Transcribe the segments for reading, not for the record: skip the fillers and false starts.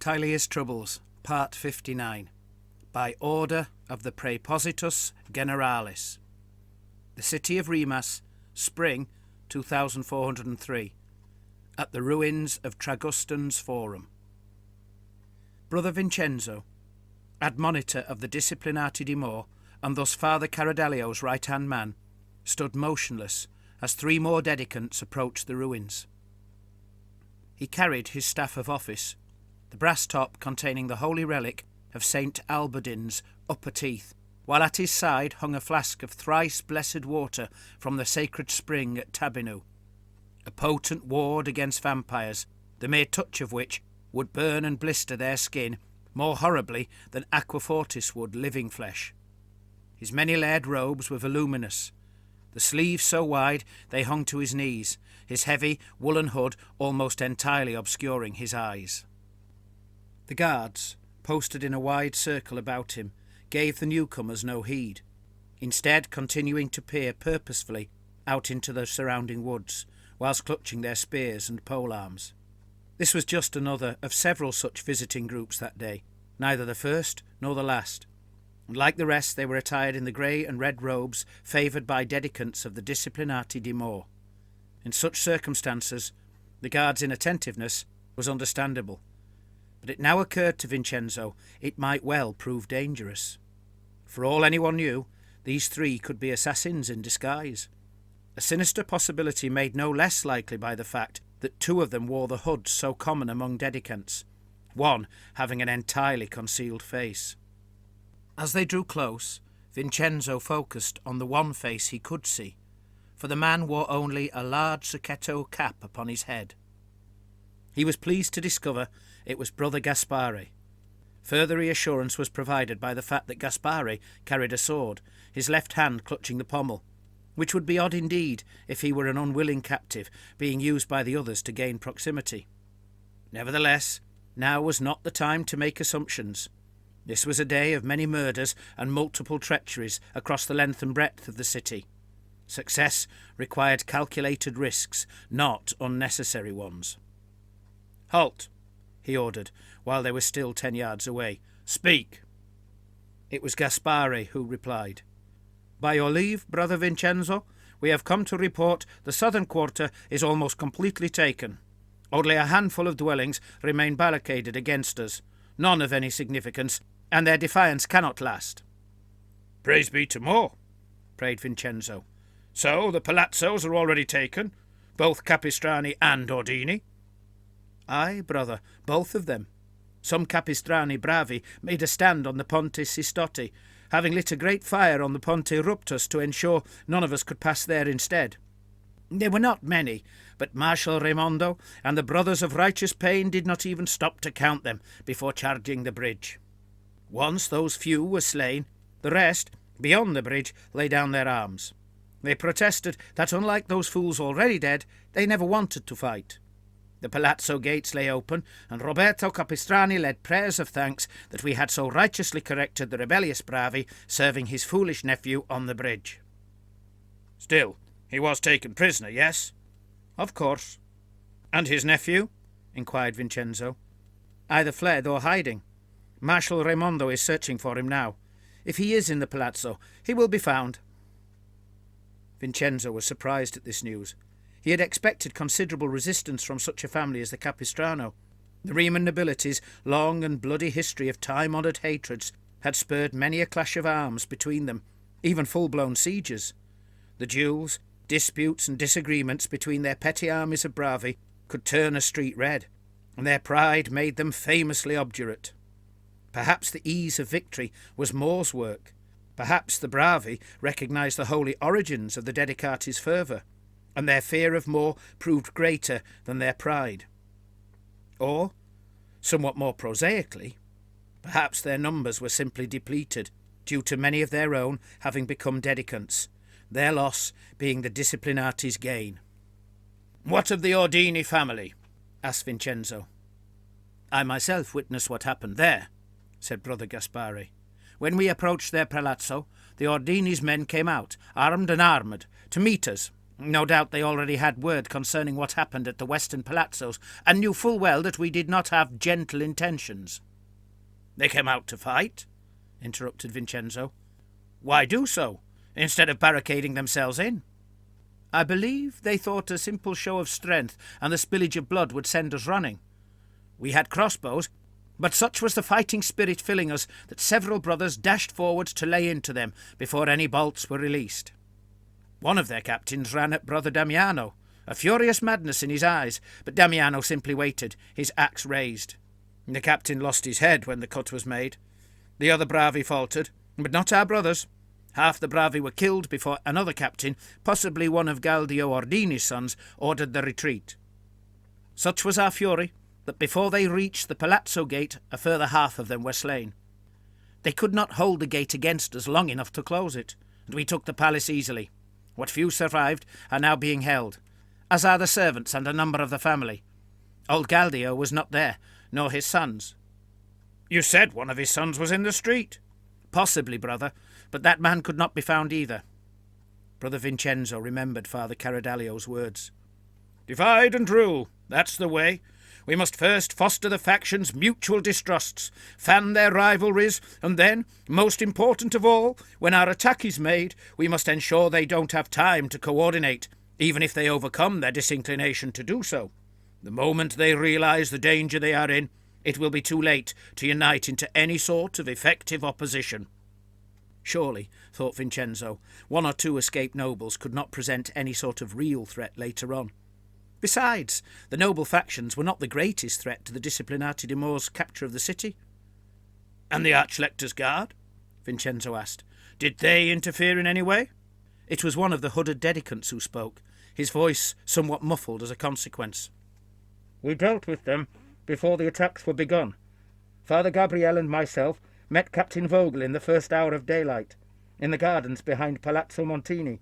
Tilea's Troubles, Part 59, by order of the Praepositus Generalis. The City of Remas, Spring 2403, at the ruins of Tragustan's Forum. Brother Vincenzo, admonitor of the Disciplinati di Morr, and thus Father Caradelio's right-hand man, stood motionless as three more dedicants approached the ruins. He carried his staff of office, the brass top containing the holy relic of St. Alberdin's upper teeth, while at his side hung a flask of thrice blessed water from the sacred spring at Tabinu, a potent ward against vampires, the mere touch of which would burn and blister their skin more horribly than aquafortis would living flesh. His many-layered robes were voluminous, the sleeves so wide they hung to his knees, his heavy woolen hood almost entirely obscuring his eyes. The guards, posted in a wide circle about him, gave the newcomers no heed, instead continuing to peer purposefully out into the surrounding woods, whilst clutching their spears and polearms. This was just another of several such visiting groups that day, neither the first nor the last, and like the rest they were attired in the grey and red robes favoured by dedicants of the Disciplinati di Morr. In such circumstances, the guards' inattentiveness was understandable, but it now occurred to Vincenzo it might well prove dangerous. For all anyone knew, these three could be assassins in disguise, a sinister possibility made no less likely by the fact that two of them wore the hoods so common among dedicants, one having an entirely concealed face. As they drew close, Vincenzo focused on the one face he could see, for the man wore only a large sacchetto cap upon his head. He was pleased to discover it was Brother Gaspare. Further reassurance was provided by the fact that Gaspare carried a sword, his left hand clutching the pommel, which would be odd indeed if he were an unwilling captive being used by the others to gain proximity. Nevertheless, now was not the time to make assumptions. This was a day of many murders and multiple treacheries across the length and breadth of the city. Success required calculated risks, not unnecessary ones. "Halt," he ordered, while they were still 10 yards away. "Speak." It was Gaspare who replied. "By your leave, Brother Vincenzo, we have come to report the southern quarter is almost completely taken. Only a handful of dwellings remain barricaded against us, none of any significance, and their defiance cannot last." "Praise be to Morr," prayed Vincenzo. "So the Palazzos are already taken, both Capistrani and Ordini?" "Aye, brother, both of them. Some Capistrani bravi made a stand on the Ponte Sistotti, having lit a great fire on the Ponte Ruptus to ensure none of us could pass there instead. There were not many, but Marshal Raimondo and the Brothers of Righteous Pain did not even stop to count them before charging the bridge. Once those few were slain, the rest, beyond the bridge, lay down their arms. They protested that, unlike those fools already dead, they never wanted to fight. The palazzo gates lay open, and Roberto Capistrani led prayers of thanks that we had so righteously corrected the rebellious bravi serving his foolish nephew on the bridge." "Still, he was taken prisoner, yes?" "Of course." "And his nephew?" inquired Vincenzo. "Either fled or hiding. Marshal Raimondo is searching for him now. If he is in the palazzo, he will be found." Vincenzo was surprised at this news. He had expected considerable resistance from such a family as the Capistrano. The Reman nobility's long and bloody history of time-honoured hatreds had spurred many a clash of arms between them, even full-blown sieges. The duels, disputes and disagreements between their petty armies of bravi could turn a street red, and their pride made them famously obdurate. Perhaps the ease of victory was Morr's work. Perhaps the bravi recognised the holy origins of the Dedicatis' fervour, and their fear of Morr proved greater than their pride. Or, somewhat more prosaically, perhaps their numbers were simply depleted, due to many of their own having become dedicants, their loss being the Disciplinati's gain. "What of the Ordini family?" asked Vincenzo. "I myself witnessed what happened there," said Brother Gaspare. "When we approached their palazzo, the Ordini's men came out, armed and armoured, to meet us, No doubt they already had word concerning what happened at the western Palazzos, and knew full well that we did not have gentle intentions." "They came out to fight?" interrupted Vincenzo. "Why do so, instead of barricading themselves in?" "I believe they thought a simple show of strength and the spillage of blood would send us running. We had crossbows, but such was the fighting spirit filling us that several brothers dashed forward to lay into them before any bolts were released. One of their captains ran at Brother Damiano, a furious madness in his eyes, but Damiano simply waited, his axe raised. The captain lost his head when the cut was made. The other bravi faltered, but not our brothers. Half the bravi were killed before another captain, possibly one of Galdio Ordini's sons, ordered the retreat. Such was our fury that before they reached the Palazzo gate a further half of them were slain. They could not hold the gate against us long enough to close it, and we took the palace easily. What few survived are now being held, as are the servants and a number of the family. Old Galdio was not there, nor his sons." "You said one of his sons was in the street." "Possibly, brother, but that man could not be found either." Brother Vincenzo remembered Father Caradalio's words. "Divide and rule, that's the way. We must first foster the factions' mutual distrusts, fan their rivalries, and then, most important of all, when our attack is made, we must ensure they don't have time to coordinate, even if they overcome their disinclination to do so. The moment they realize the danger they are in, it will be too late to unite into any sort of effective opposition." Surely, thought Vincenzo, one or two escaped nobles could not present any sort of real threat later on. Besides, the noble factions were not the greatest threat to the Disciplinati di Morr's capture of the city. "And the Archlector's guard?" Vincenzo asked. "Did they interfere in any way?" It was one of the hooded dedicants who spoke, his voice somewhat muffled as a consequence. "We dealt with them before the attacks were begun. Father Gabriel and myself met Captain Vogel in the first hour of daylight, in the gardens behind Palazzo Montini.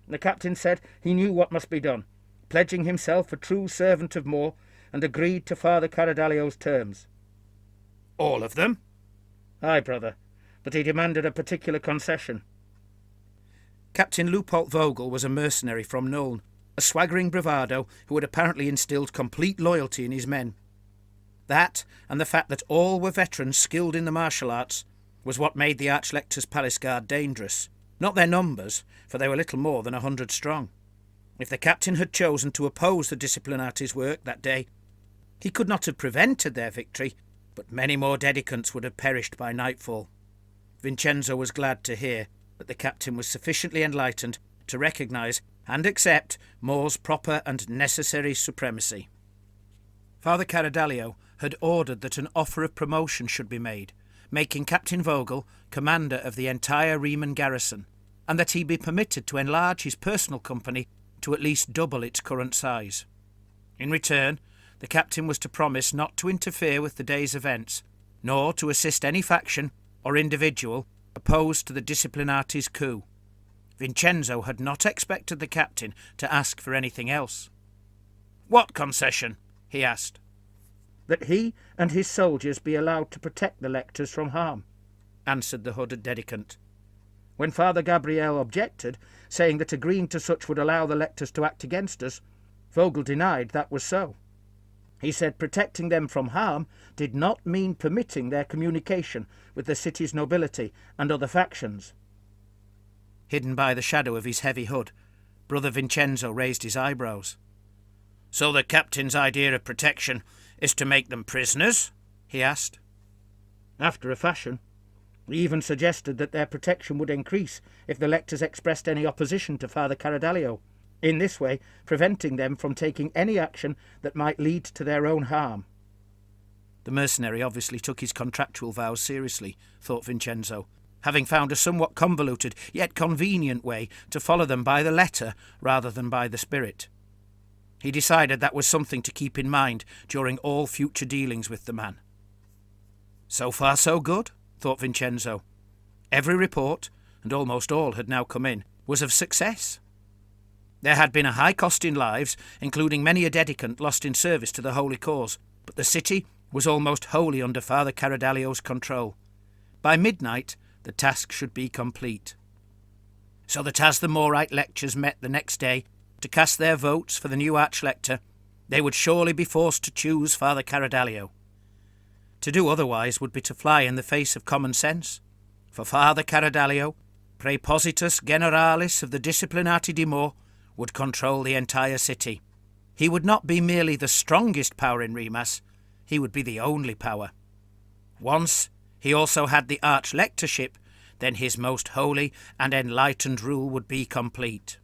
The captain said he knew what must be done, pledging himself a true servant of Morr, and agreed to Father Caradalio's terms." "All of them?" "Aye, brother, but he demanded a particular concession." Captain Lupolt Vogel was a mercenary from Nuln, a swaggering bravado who had apparently instilled complete loyalty in his men. That, and the fact that all were veterans skilled in the martial arts, was what made the Archlector's palace guard dangerous. Not their numbers, for they were little more than 100 strong. If the captain had chosen to oppose the Disciplinati's work that day, he could not have prevented their victory, but many more dedicants would have perished by nightfall. Vincenzo was glad to hear that the captain was sufficiently enlightened to recognise and accept Morr's proper and necessary supremacy. Father Caradalio had ordered that an offer of promotion should be made, making Captain Vogel commander of the entire Riemann garrison, and that he be permitted to enlarge his personal company to at least double its current size. In return, the captain was to promise not to interfere with the day's events, nor to assist any faction or individual opposed to the Disciplinati's coup. Vincenzo had not expected the captain to ask for anything else. "What concession?" he asked. "That he and his soldiers be allowed to protect the lectors from harm," answered the hooded dedicant. When Father Gabriel objected, saying that agreeing to such would allow the lectors to act against us, Vogel denied that was so. He said protecting them from harm did not mean permitting their communication with the city's nobility and other factions. Hidden by the shadow of his heavy hood, Brother Vincenzo raised his eyebrows. "So the captain's idea of protection is to make them prisoners?" he asked. "After a fashion. He even suggested that their protection would increase if the lectors expressed any opposition to Father Caradalio, in this way preventing them from taking any action that might lead to their own harm." The mercenary obviously took his contractual vows seriously, thought Vincenzo, having found a somewhat convoluted yet convenient way to follow them by the letter rather than by the spirit. He decided that was something to keep in mind during all future dealings with the man. So far so good, thought Vincenzo. Every report, and almost all had now come in, was of success. There had been a high cost in lives, including many a dedicant lost in service to the holy cause, but the city was almost wholly under Father Caradalio's control. By midnight, the task should be complete. So that as the Morrite lectures met the next day to cast their votes for the new Archlector, they would surely be forced to choose Father Carradalio. To do otherwise would be to fly in the face of common sense, for Father Carradalio, Praepositus Generalis of the Disciplinati di Morr, would control the entire city. He would not be merely the strongest power in Remas, he would be the only power. Once he also had the Archlectorship, then his most holy and enlightened rule would be complete.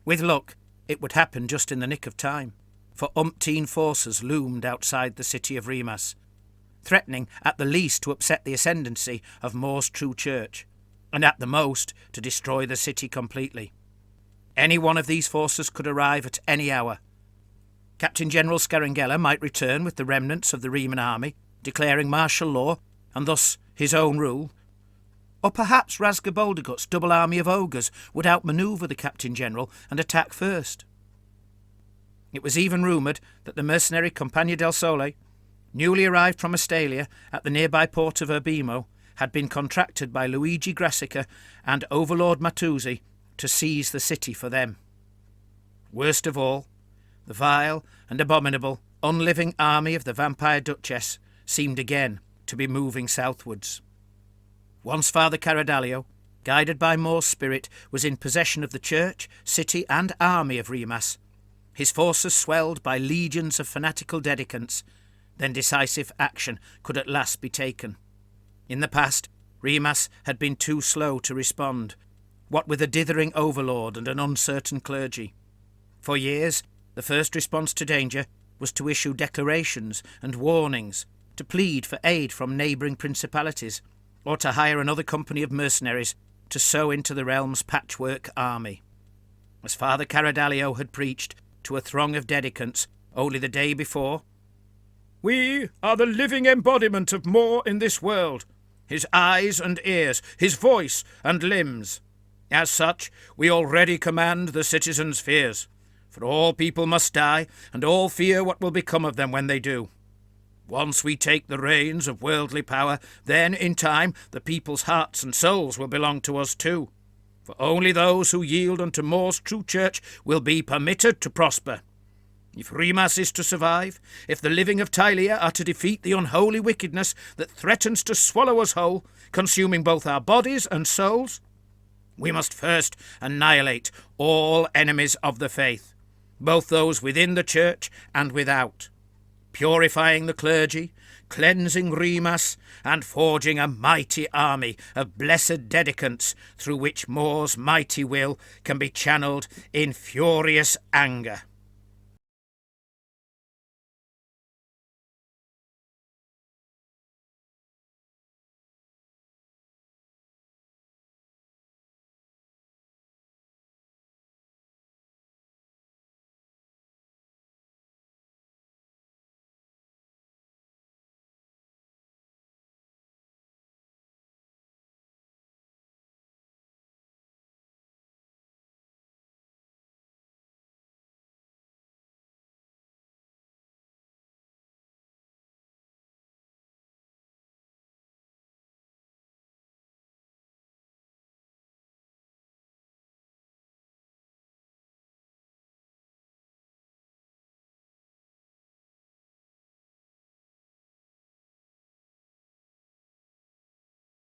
With luck, it would happen just in the nick of time, for umpteen forces loomed outside the city of Remas, threatening at the least to upset the ascendancy of Morr's true church, and at the most to destroy the city completely. Any one of these forces could arrive at any hour. Captain General Scarangella might return with the remnants of the Reman army, declaring martial law, and thus his own rule. Or perhaps Razgaboldagut's double army of ogres would outmanoeuvre the Captain General and attack first. It was even rumoured that the mercenary Compagnia del Sole, newly arrived from Astalia at the nearby port of Urbino, had been contracted by Luigi Grassica and Overlord Matuzzi to seize the city for them. Worst of all, the vile and abominable, unliving army of the Vampire Duchess seemed again to be moving southwards. Once Father Carradalio, guided by Morr's spirit, was in possession of the church, city and army of Remas, his forces swelled by legions of fanatical dedicants, then decisive action could at last be taken. In the past, Remas had been too slow to respond, what with a dithering overlord and an uncertain clergy. For years, the first response to danger was to issue declarations and warnings, to plead for aid from neighbouring principalities, or to hire another company of mercenaries to sow into the realm's patchwork army. As Father Carradalio had preached to a throng of dedicants only the day before, "We are the living embodiment of Morr in this world, his eyes and ears, his voice and limbs. As such, we already command the citizens' fears, for all people must die, and all fear what will become of them when they do. Once we take the reins of worldly power, then, in time, the people's hearts and souls will belong to us too. For only those who yield unto Morr's true church will be permitted to prosper. If Remas is to survive, if the living of Tilea are to defeat the unholy wickedness that threatens to swallow us whole, consuming both our bodies and souls, we must first annihilate all enemies of the faith, both those within the church and without, purifying the clergy, cleansing Remas, and forging a mighty army of blessed dedicants through which Morr's mighty will can be channelled in furious anger."